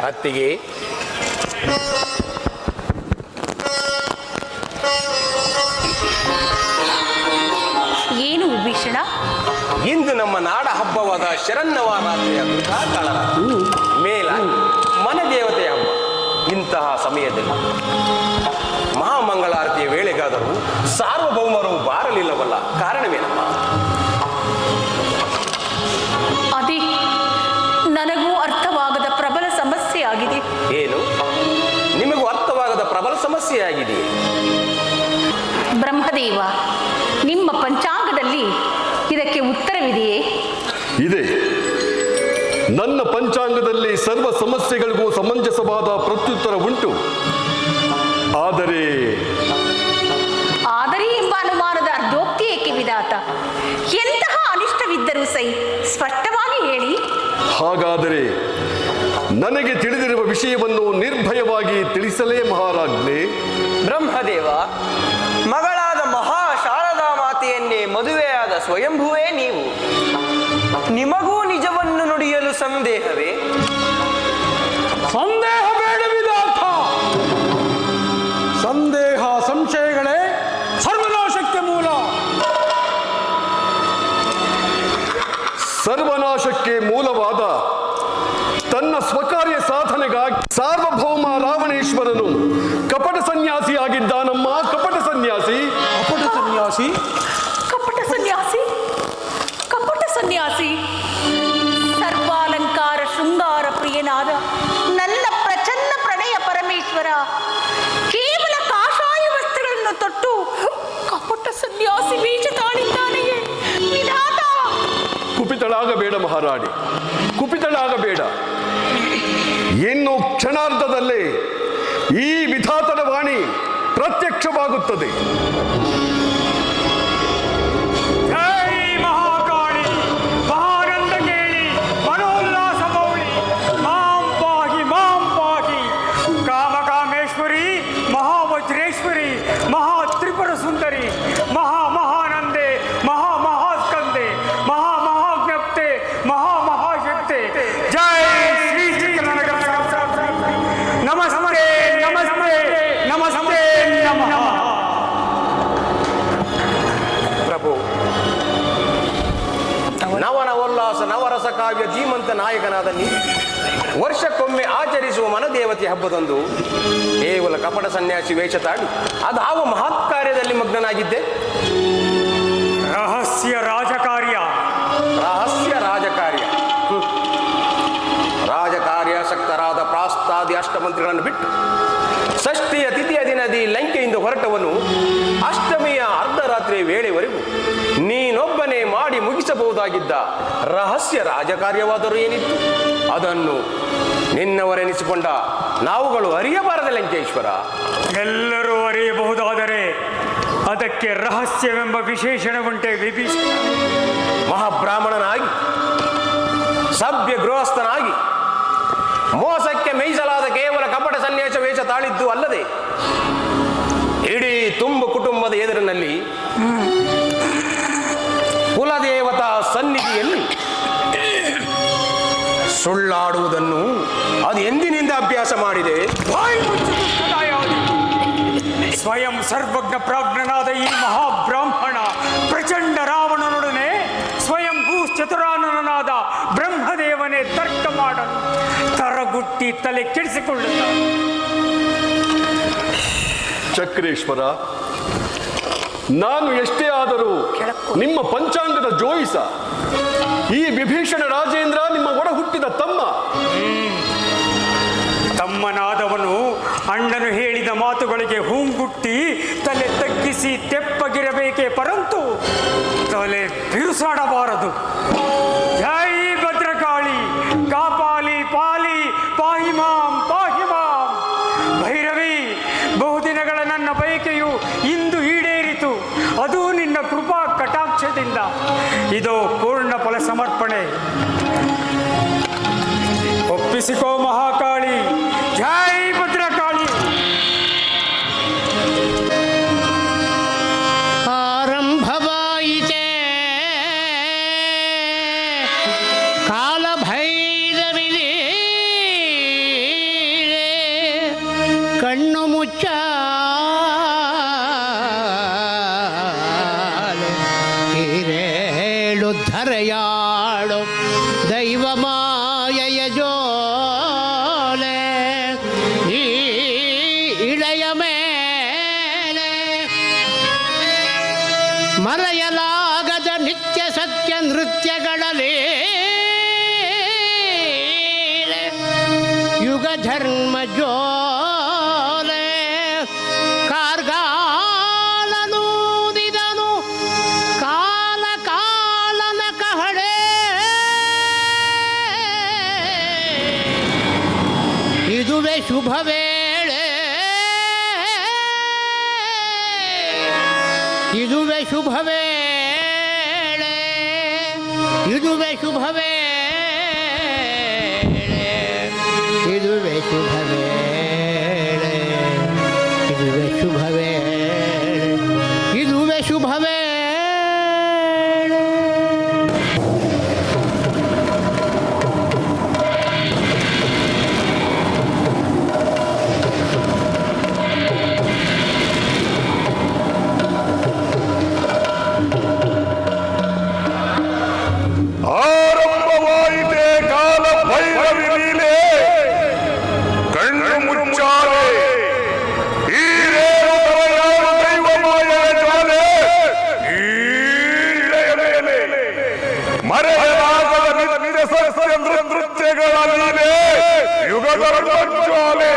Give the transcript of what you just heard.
ಅತ್ತಿಗೆ, ಏನು ವಿಭೀಷಣ? ಇಂದು ನಮ್ಮ ನಾಡ ಹಬ್ಬವಾದ ಶರನ್ನವರಾತ್ರಿಯ ಕೃತಾಕಾಳರಾತ್ರಿ ಮೇಲ ಮನದೇವತೆಯ ಹಬ್ಬ. ಇಂತಹ ಸಮಯದಲ್ಲಿ ಮಹಾಮಂಗಳಾರತಿಯ ವೇಳೆಗಾದರೂ ಸಾರ್ವಭೌಮರು ಬಾರಲಿಲ್ಲವಲ್ಲ, ಕಾರಣವೇನಮ್ಮ? ಅದೇ ನನಗೂ ಅರ್ಥವಾಗದ ಪ್ರಬಲ ಸಮಸ್ಯೆ ಆಗಿದೆ. ಏನು? ನಿಮಗೂ ಅರ್ಥವಾಗದ ಪ್ರಬಲ ಸಮಸ್ಯೆ ಆಗಿದೆ? ಬ್ರಹ್ಮದೇವ, ನಿಮ್ಮ ಪಂಚಾಂಗದಲ್ಲಿ ಇದಕ್ಕೆ ಉತ್ತರವಿದೆಯೇ? ಇದೆ. ನನ್ನ ಪಂಚಾಂಗದಲ್ಲಿ ಸರ್ವ ಸಮಸ್ಯೆಗಳಿಗೂ ಸಮಂಜಸವಾದ ಪ್ರತ್ಯುತ್ತರ ಉಂಟು. ಆದರೆ ಎಂಬ ಅನುಮಾನದ ಅರ್ಧೋಕ್ತಿ ಏಕೆ ವಿಧಾತ? ಎಂತಹ ಅನಿಷ್ಟವಿದ್ದರೂ ಸೈ ಸ್ಪಷ್ಟವಾಗಿ ಹೇಳಿ. ಹಾಗಾದರೆ ನನಗೆ ತಿಳಿದಿರುವ ವಿಷಯವನ್ನು ನಿರ್ಭಯವಾಗಿ ತಿಳಿಸಲೇ ಮಹಾರಾಜ್ಞೆ? ಬ್ರಹ್ಮದೇವ, ಮಗಳಾದ ಮಹಾ ಶಾರದಾ ಮಾತೆಯನ್ನೇ ಮದುವೆಯಾದ ಸ್ವಯಂಭುವೇ ನೀವು. ನಿಮಗೂ ನಿಜವನ್ನು ನುಡಿಯಲು ಸಂದೇಹವೇ? ಸಂದೇಹ ಬೇಡ ವಿಧಾತ. ಸಂದೇಹ ಸಂಶಯಗಳೇ ಸರ್ವನಾಶಕ್ಕೆ ಮೂಲ. ಸರ್ವನಾಶಕ್ಕೆ ಮೂಲವಾದ ತನ್ನ ಸ್ವಕಾರ್ಯ ಸಾಧನೆಗಾಗಿ ಸಾರ್ವಭೌಮ ರಾವಣೇಶ್ವರನು ಕಪಟ ಸನ್ಯಾಸಿಯಾಗಿದ್ದಾನಮ್ಮ. ಕಪಟ ಸನ್ಯಾಸಿ. ಕಪಟ ಸನ್ಯಾಸಿ? ಕಪಟ ಸನ್ಯಾಸಿ? ಕಪಟ ಸನ್ಯಾಸಿ? ಸರ್ವಾಲಂಕಾರ ಶೃಂಗಾರ ಪ್ರಿಯನಾದ ನನ್ನ ಪ್ರಚನ್ನ ಪ್ರಣಯ ಪರಮೇಶ್ವರ ಕೇವಲ ಕಾಷಾಯ ವಸ್ತ್ರಗಳನ್ನು ತೊಟ್ಟು ಕಪಟ ಸನ್ಯಾಸಿ ವೇಷ ತಾಳಿದ್ದಾನೆಯೇ ವಿಧಾತ? ಕುಪಿತಳಾಗಬೇಡ ಮಹಾರಾಣಿ, ಕುಪಿತಳಾಗಬೇಡ. ಇನ್ನು ಕ್ಷಣಾರ್ಧದಲ್ಲೇ ಈ ವಿಧಾತನ ವಾಣಿ ಪ್ರತ್ಯಕ್ಷವಾಗುತ್ತದೆ. ಜೈ ಮಹಾಕಾಳಿ, ಮಹಾನಂದ ಕೇಳಿ, ಮನೋಲ್ಲಾಸ ಮೌಳಿ, ಮಾಂ ಪಾಹಿ ಮಾಂ ಪಾಹಿ. ಕಾಮಕಾಮೇಶ್ವರಿ, ಮಹಾವಜ್ರೇಶ್ವರಿ, ಮಹಾ ತ್ರಿಪುರ ಸುಂದರಿ, ಮಹಾನಂದೆ, ಮಹಾಸ್ಕಂದೆ, ಮಹಾಜ್ಞಪ್ತೆ, ಮಹಾಶಕ್ತೆ. ಜೈ ಶ್ರೀ ಚಿಕ್ಕನಗರ. ನಮಸ್ತೆ ನಮಸ್ತೆ ನಮಸ್ತೆ ನಮಃ. ಪ್ರಭು, ನವನವೋಲ್ಲಾಸ ನವರಸ ಕಾವ್ಯ ಧೀಮಂತ ನಾಯಕನಾದ ನೀವು ವರ್ಷಕ್ಕೊಮ್ಮೆ ಆಚರಿಸುವ ಮನದೇವತೆ ಹಬ್ಬದಂದು ಕೇವಲ ಕಪಟ ಸನ್ಯಾಸಿ ವೇಷ ತಾಳಿ ಅದಾವ ಮಹತ್ ಕಾರ್ಯದಲ್ಲಿ ಮಗ್ನನಾಗಿದ್ದೆ? ರಹಸ್ಯ ರಾಜಕಾರ್ಯ. ರಹಸ್ಯ ರಾಜಕಾರ್ಯ. ರಾಜಕಾರ್ಯಾಸಕ್ತರಾದ ಪ್ರಾಸ್ತಾದಿ ಅಷ್ಟಮಂತ್ರಿಗಳನ್ನು ಬಿಟ್ಟು ಷಷ್ಠಿಯ ತಿಥಿಯ ದಿನದಿ ಲಂಕೆಯಿಂದ ಹೊರಟವನು ಅಷ್ಟಮಿಯ ಅರ್ಧರಾತ್ರಿ ವೇಳೆವರೆಗೂ ನೀನೊಬ್ಬನೇ ಮಾಡಿ ಮುಗಿಸಬಹುದಾಗಿದ್ದ ರಹಸ್ಯ ರಾಜಕಾರ್ಯವಾದರೂ ಏನಿತ್ತು? ಅದನ್ನು ನಿನ್ನವರೆನಿಸಿಕೊಂಡ ನಾವುಗಳು ಅರಿಯಬಾರದ ಲಂಕೇಶ್ವರ. ಎಲ್ಲರೂ ಅರಿಯಬಹುದಾದರೆ ಅದಕ್ಕೆ ರಹಸ್ಯವೆಂಬ ವಿಶೇಷಣವುಂಟೆ ವಿಭೀಷಣ? ಮಹಾಬ್ರಾಹ್ಮಣನಾಗಿ ಸಭ್ಯ ಗೃಹಸ್ಥನಾಗಿ ಮೋಸಕ್ಕೆ ಮೀಸಲಾದ ಕೇವಲ ಕಪಟ ಸನ್ಯಾಸ ವೇಷ ತಾಳಿದ್ದು ಅಲ್ಲದೆ ಇಡೀ ತುಂಬು ಕುಟುಂಬದ ಎದುರಿನಲ್ಲಿ ಕುಲದೇವತಾ ಸನ್ನಿಧಿಯಲ್ಲಿ ಸುಳ್ಳಾಡುವುದನ್ನು ಅದು ಎಂದಿನಿಂದ ಅಭ್ಯಾಸ ಮಾಡಿದೆ? ಸ್ವಯಂ ಸರ್ವಜ್ಞ ಪ್ರಾಜ್ಞನಾದ ಈ ಮಹಾಬ್ರಾಹ್ಮಣ ಪ್ರಚಂಡ ರಾವಣನೊಡನೆ ಸ್ವಯಂ ಚತುರಾನನಾದ ಬ್ರಹ್ಮದೇವನೇ ತರ್ಕ ಮಾಡಲು ತರಗುಟ್ಟಿ ತಲೆ ಕೆಡಿಸಿಕೊಳ್ಳುತ್ತಾನೆ. ಚಕ್ರೇಶ್ವರ, ನಾನು ಎಷ್ಟೇ ಆದರೂ ನಿಮ್ಮ ಪಂಚಾಂಗದ ಜೋಯಿಸ. ಈ ವಿಭೀಷಣ ರಾಜೇಂದ್ರ ನಿಮ್ಮ ಒಡ ಹುಟ್ಟಿದ ತಮ್ಮ. ತಮ್ಮನಾದವನು ಅಣ್ಣನು ಹೇಳಿದ ಮಾತುಗಳಿಗೆ ಹೂಂಗುಟ್ಟಿ ತಲೆ ತಗ್ಗಿಸಿ ತೆಪ್ಪಗಿರಬೇಕೇ ಪರಂತು ತಲೆ ಬಿರುಸಾಡಬಾರದು. ಜೈ ಭದ್ರಕಾಳಿ, ಕಾಪಾಲಿ ಪಾಲಿ ಪಾಹಿ ಮಾಂ ಪಾಹಿ ಮಾಂ. ಭೈರವಿ, ಬಹುದಿನಗಳ ನನ್ನ ಬಯಕೆಯು ಇಂದು ಈಡೇರಿತು. ಅದು ನಿನ್ನ ಕೃಪಾ ಕಟಾಕ್ಷದಿಂದ. ಇದು ಪೂರ್ಣ ಫಲ ಸಮರ್ಪಣೆ. ಒಪ್ಪಿಸಿಕೋ ಮಹಾಕಾಳಿ. ಜೈ ಭದ್ರಕಾಳಿ. ಆರಂಭವಾಯಿತೆ ಕಾಲಭೈರವಿದೆ ಕಣ್ಣು ಮುಚ್ಚ ಹಿರೇಳು ಧರೆಯಾಳು ದೈವ ಮಾಯೆಯ ಜೋಲೆ ಈ ಇಳೆಯ ಮೇಲೆ ಮರೆಯಲಾಗದ ನಿತ್ಯ ಸತ್ಯ ನೃತ್ಯಗಳಲ್ಲಿ ಯುಗ ಧರ್ಮ ಜೋಲೆ ಕಾರ್ಗಾಲನೂದಿದನು ಕಾಲ ಕಾಲನ ಕಹಳೆ ಇದುವೇ ಶುಭ ವೇಳೆ ಇದುವೇ ಶುಭ ವೇಳೆ ಇದುವೇ ಶುಭ ವೇಳೆ ಇದುವೇ ಶುಭ ವೇಳೆ ಇದುವೇ ಶುಭ ವೇಳೆ ಇದುವೇ ಶುಭ ವೇಳೆ ಆರಂಭವಾಯಿತೆ ಕಾಲ ಭೈರವಿ ಲೀಲೆ ಕಣ್ಣು ಮುಚ್ಚಾಲೆ ಈ ರೇಣುಕರಯಾಳು ದೈವ ಮಾಯೆಯ ಜ್ವಾಲೆ ಈ ಇಳೆಯ ಮೇಲೆ ಮರೆಯಲಾಗದ ನಿತ್ಯ ಸತ್ಯ ನೃತ್ಯಗಳ ಲೀಲೆ ಯುಗದ ಜ್ವಾಲೆ